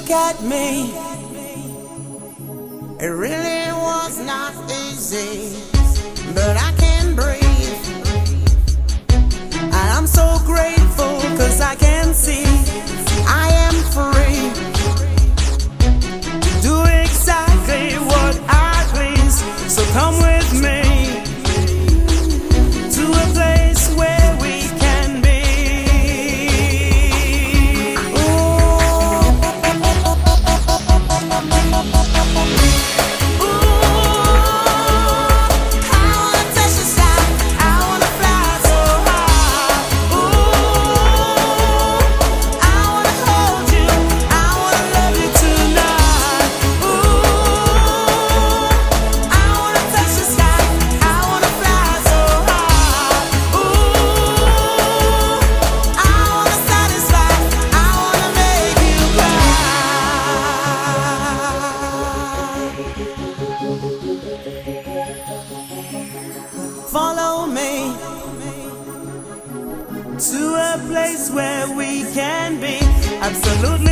look at me. It really was not easy, but I can breathe. And I'm so grateful 'cause I can see I am free. Do exactly what I please. So come with me to a place where we can be. Follow me to a place where we can be absolutely